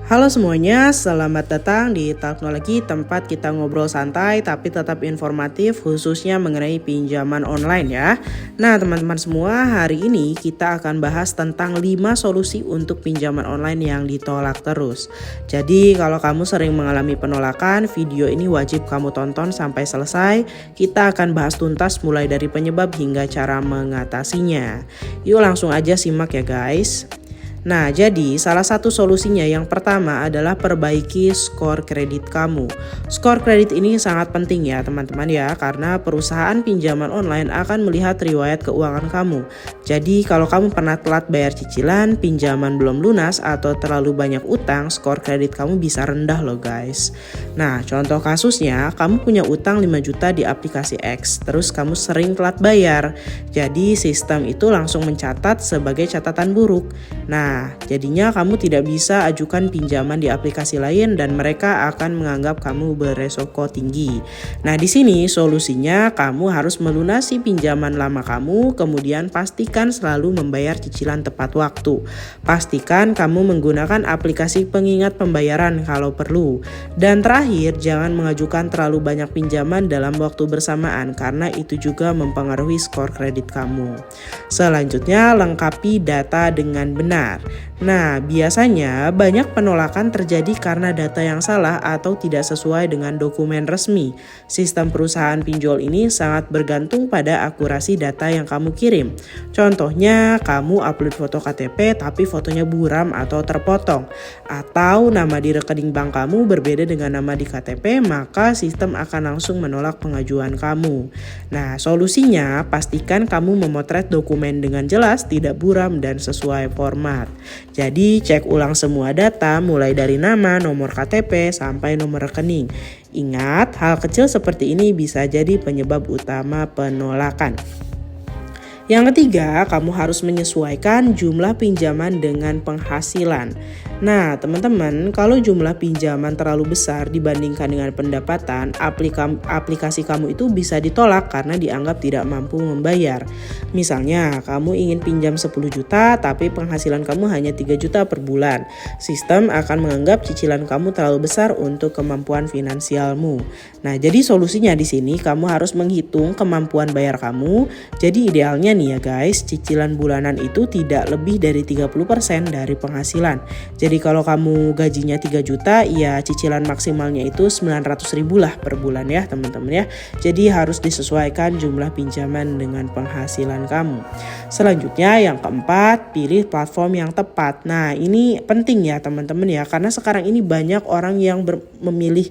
Halo semuanya, selamat datang di Teknologi, tempat kita ngobrol santai tapi tetap informatif khususnya mengenai pinjaman online ya. Nah teman-teman semua, hari ini kita akan bahas tentang 5 solusi untuk pinjaman online yang ditolak terus. Jadi kalau kamu sering mengalami penolakan, video ini wajib kamu tonton sampai selesai. Kita akan bahas tuntas mulai dari penyebab hingga cara mengatasinya. Yuk langsung aja simak ya guys. Nah, jadi salah satu solusinya yang pertama adalah perbaiki skor kredit kamu. Skor kredit ini sangat penting ya teman-teman ya, karena perusahaan pinjaman online akan melihat riwayat keuangan kamu. Jadi kalau kamu pernah telat bayar cicilan, pinjaman belum lunas, atau terlalu banyak utang, skor kredit kamu bisa rendah loh guys. Nah, contoh kasusnya, kamu punya utang 5 juta di aplikasi X, terus kamu sering telat bayar. Jadi sistem itu langsung mencatat sebagai catatan buruk. Nah, jadinya kamu tidak bisa ajukan pinjaman di aplikasi lain dan mereka akan menganggap kamu beresiko tinggi. Nah, di sini solusinya kamu harus melunasi pinjaman lama kamu, kemudian pastikan selalu membayar cicilan tepat waktu. Pastikan kamu menggunakan aplikasi pengingat pembayaran kalau perlu. Dan terakhir, jangan mengajukan terlalu banyak pinjaman dalam waktu bersamaan karena itu juga mempengaruhi skor kredit kamu. Selanjutnya, lengkapi data dengan benar. Nah, biasanya banyak penolakan terjadi karena data yang salah atau tidak sesuai dengan dokumen resmi. Sistem perusahaan pinjol ini sangat bergantung pada akurasi data yang kamu kirim. Contohnya, kamu upload foto KTP tapi fotonya buram atau terpotong. Atau nama di rekening bank kamu berbeda dengan nama di KTP, maka sistem akan langsung menolak pengajuan kamu. Nah, solusinya pastikan kamu memotret dokumen dengan jelas, tidak buram dan sesuai format. Jadi cek ulang semua data mulai dari nama, nomor KTP, sampai nomor rekening. Ingat, hal kecil seperti ini bisa jadi penyebab utama penolakan. Yang ketiga, kamu harus menyesuaikan jumlah pinjaman dengan penghasilan. Nah, teman-teman, kalau jumlah pinjaman terlalu besar dibandingkan dengan pendapatan, aplikasi kamu itu bisa ditolak karena dianggap tidak mampu membayar. Misalnya, kamu ingin pinjam 10 juta tapi penghasilan kamu hanya 3 juta per bulan. Sistem akan menganggap cicilan kamu terlalu besar untuk kemampuan finansialmu. Nah, jadi solusinya di sini kamu harus menghitung kemampuan bayar kamu. Jadi idealnya nih ya guys, cicilan bulanan itu tidak lebih dari 30% dari penghasilan. Jadi kalau kamu gajinya 3 juta, ya cicilan maksimalnya itu 900 ribu lah per bulan ya teman-teman ya. Jadi harus disesuaikan jumlah pinjaman dengan penghasilan kamu. Selanjutnya yang keempat, pilih platform yang tepat. Nah, ini penting ya teman-teman ya, karena sekarang ini banyak orang yang memilih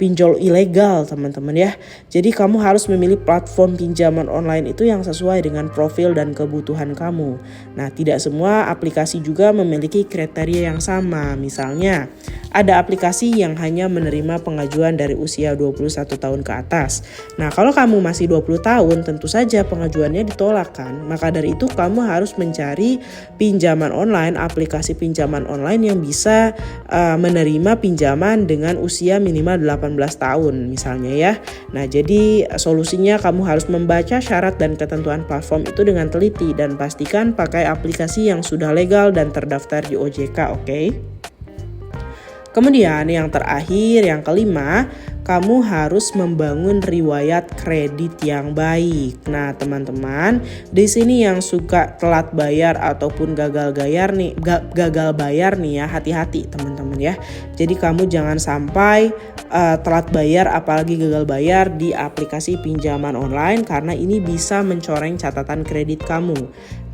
pinjol ilegal teman-teman ya. Jadi kamu harus memilih platform pinjaman online itu yang sesuai dengan profil dan kebutuhan kamu. Nah, tidak semua aplikasi juga memiliki kriteria yang sama. Misalnya, ada aplikasi yang hanya menerima pengajuan dari usia 21 tahun ke atas. Nah, kalau kamu masih 20 tahun, tentu saja pengajuannya ditolak kan. Maka dari itu kamu harus mencari pinjaman online, aplikasi pinjaman online yang bisa menerima pinjaman dengan usia minimal 18 tahun misalnya ya. Nah, jadi solusinya kamu harus membaca syarat dan ketentuan platform itu dengan teliti dan pastikan pakai aplikasi yang sudah legal dan terdaftar di OJK, oke? Kemudian yang terakhir, yang kelima, kamu harus membangun riwayat kredit yang baik. Nah, teman-teman, di sini yang suka telat bayar ataupun gagal bayar nih ya, hati-hati teman-teman ya. Jadi kamu jangan sampai telat bayar apalagi gagal bayar di aplikasi pinjaman online karena ini bisa mencoreng catatan kredit kamu.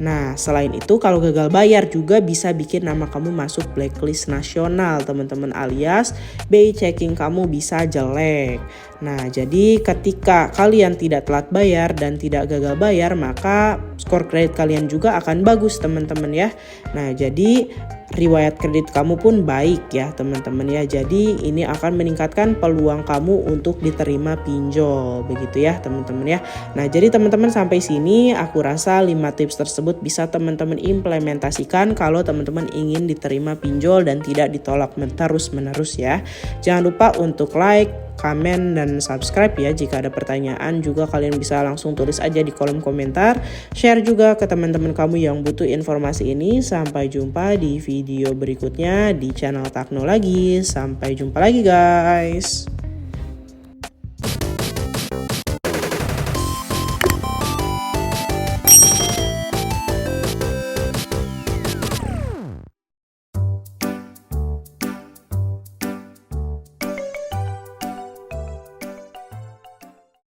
Nah, selain itu kalau gagal bayar juga bisa bikin nama kamu masuk blacklist nasional teman-teman, alias BI checking kamu bisa jelek. Nah, jadi ketika kalian tidak telat bayar dan tidak gagal bayar, maka skor kredit kalian juga akan bagus teman-teman ya. Nah, jadi riwayat kredit kamu pun baik ya teman-teman ya. Jadi ini akan meningkatkan peluang kamu untuk diterima pinjol, begitu ya teman-teman ya. Nah, jadi teman-teman sampai sini aku rasa 5 tips tersebut bisa teman-teman implementasikan kalau teman-teman ingin diterima pinjol dan tidak ditolak terus-menerus ya. Jangan lupa untuk like, komen, dan subscribe ya. Jika ada pertanyaan juga kalian bisa langsung tulis aja di kolom komentar. Share juga ke teman-teman kamu yang butuh informasi ini. Sampai jumpa di video berikutnya di channel Takno lagi. Sampai jumpa lagi guys.